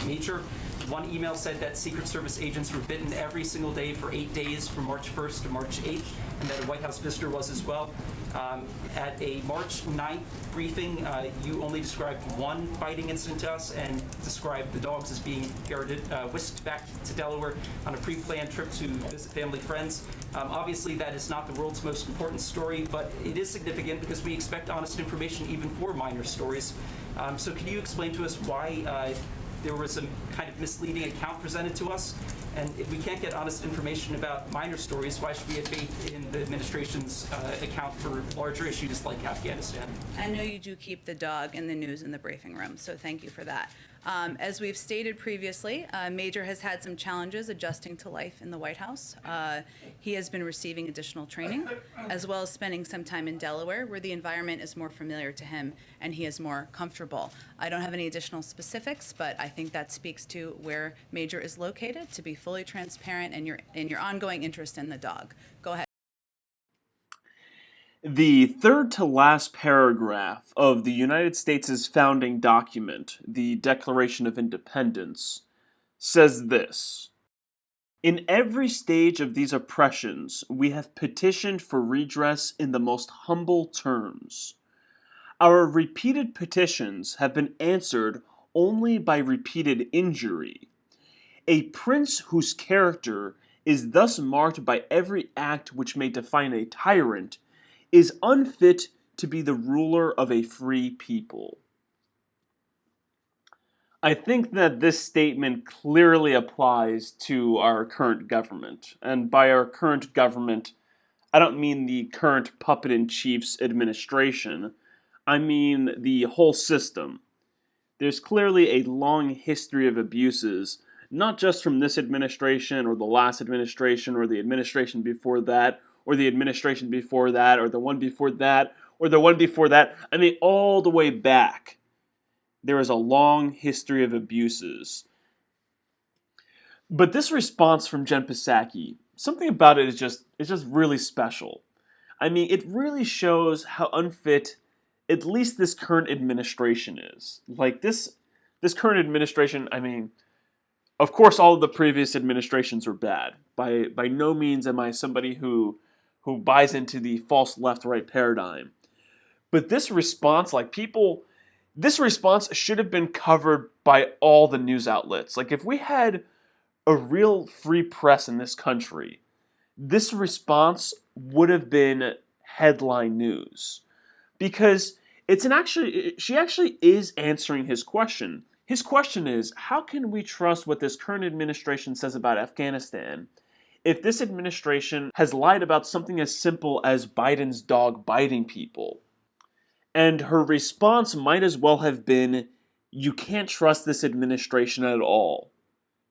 Major. One email said that Secret Service agents were bitten every single day for 8 days from March 1st to March 8th, and that a White House visitor was as well. At a March 9th briefing, you only described one biting incident to us and described the dogs as being whisked back to Delaware on a pre-planned trip to visit family friends. Obviously, that is not the world's most important story, but it is significant because we expect honest information even for minor stories. So can you explain to us why there was some kind of misleading account presented to us? And if we can't get honest information about minor stories, why should we have faith in the administration's account for larger issues like Afghanistan? I know you do keep the dog in the news in the briefing room, so thank you for that. As we've stated previously, Major has had some challenges adjusting to life in the White House. He has been receiving additional training, as well as spending some time in Delaware, where the environment is more familiar to him and he is more comfortable. I don't have any additional specifics, but I think that speaks to where Major is located, to be fully transparent and your ongoing interest in the dog. Go ahead. The third to last paragraph of the United States' founding document, the Declaration of Independence, says this: "In every stage of these oppressions, we have petitioned for redress in the most humble terms. Our repeated petitions have been answered only by repeated injury. A prince whose character is thus marked by every act which may define a tyrant is unfit to be the ruler of a free people." I think that this statement clearly applies to our current government. And by our current government, I don't mean the current puppet-in-chief's administration. I mean the whole system. There's clearly a long history of abuses, not just from this administration or the last administration or the administration before that, or the administration before that, or the one before that, or the one before that. I mean, all the way back, there is a long history of abuses. But this response from Jen Psaki, something about it is just really special. I mean, it really shows how unfit at least this current administration is. Like, this current administration, I mean, of course all of the previous administrations were bad. By no means am I somebody who buys into the false left-right paradigm. But this response, this response should have been covered by all the news outlets. Like, if we had a real free press in this country, this response would have been headline news. Because she actually is answering his question. His question is, how can we trust what this current administration says about Afghanistan if this administration has lied about something as simple as Biden's dog biting people? And her response might as well have been, you can't trust this administration at all.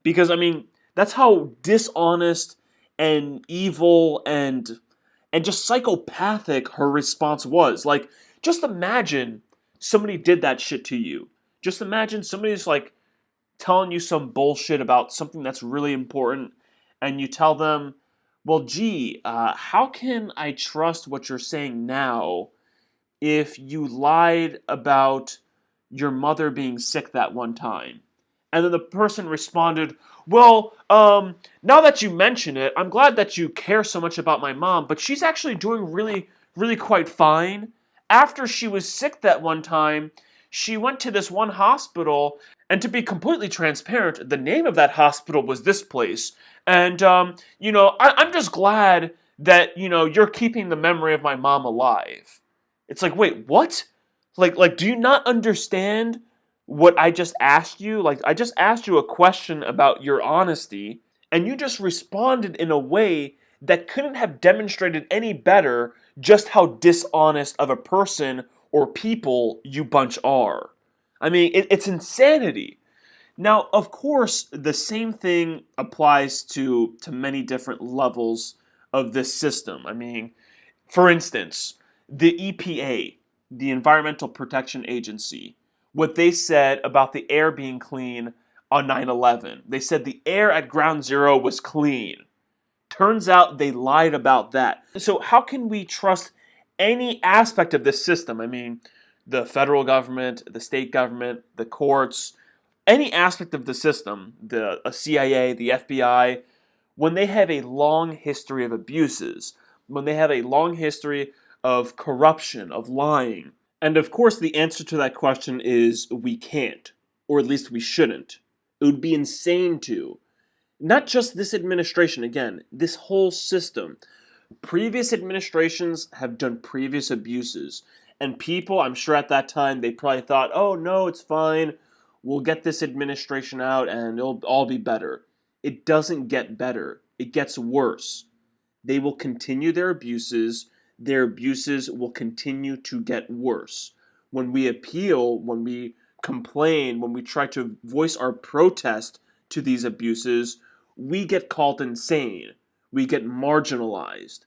Because, I mean, that's how dishonest and evil and just psychopathic her response was. Like, just imagine somebody did that shit to you. Just imagine somebody's like telling you some bullshit about something that's really important, and you tell them, well, gee, how can I trust what you're saying now if you lied about your mother being sick that one time? And then the person responded, well, now that you mention it, I'm glad that you care so much about my mom, but she's actually doing really, really quite fine. After she was sick that one time, she went to this one hospital, and to be completely transparent, the name of that hospital was this place. And, I'm just glad that, you're keeping the memory of my mom alive. It's like, wait, what? Like, do you not understand what I just asked you? Like, I just asked you a question about your honesty, and you just responded in a way that couldn't have demonstrated any better just how dishonest of a person or people you bunch are. I mean, it's insanity. Now, of course, the same thing applies to many different levels of this system. I mean, for instance, the EPA, the Environmental Protection Agency, what they said about the air being clean on 9/11. They said the air at Ground Zero was clean. Turns out they lied about that. So how can we trust any aspect of this system? I mean, the federal government, the state government, the courts, any aspect of the system, the CIA, the FBI, when they have a long history of abuses, when they have a long history of corruption, of lying. And of course, the answer to that question is we can't, or at least we shouldn't. It would be insane to. Not just this administration, again, this whole system. Previous administrations have done previous abuses, and people, I'm sure at that time, they probably thought, oh no, it's fine, we'll get this administration out and it'll all be better. It doesn't get better, it gets worse. They will continue their abuses will continue to get worse. When we appeal, when we complain, when we try to voice our protest to these abuses, we get called insane. We get marginalized.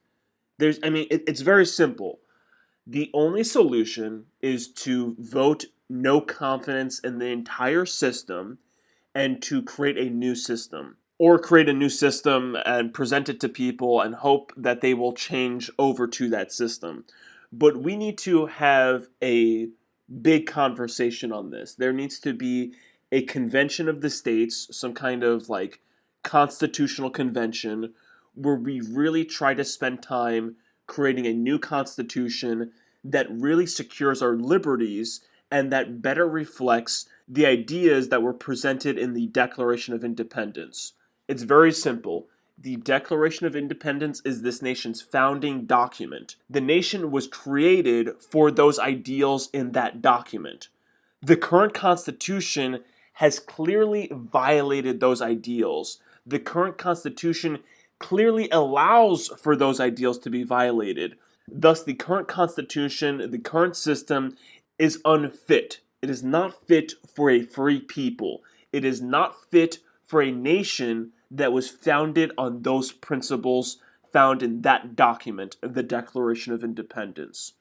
It's very simple. The only solution is to vote no confidence in the entire system and to create a new system. Or create a new system and present it to people and hope that they will change over to that system. But we need to have a big conversation on this. There needs to be a convention of the states, some kind of like constitutional convention, where we really try to spend time creating a new constitution that really secures our liberties and that better reflects the ideas that were presented in the Declaration of Independence. It's very simple. The Declaration of Independence is this nation's founding document. The nation was created for those ideals in that document. The current Constitution has clearly violated those ideals. The current Constitution clearly allows for those ideals to be violated. Thus, the current Constitution, the current system, is unfit. It is not fit for a free people. It is not fit for a nation that was founded on those principles found in that document, the Declaration of Independence.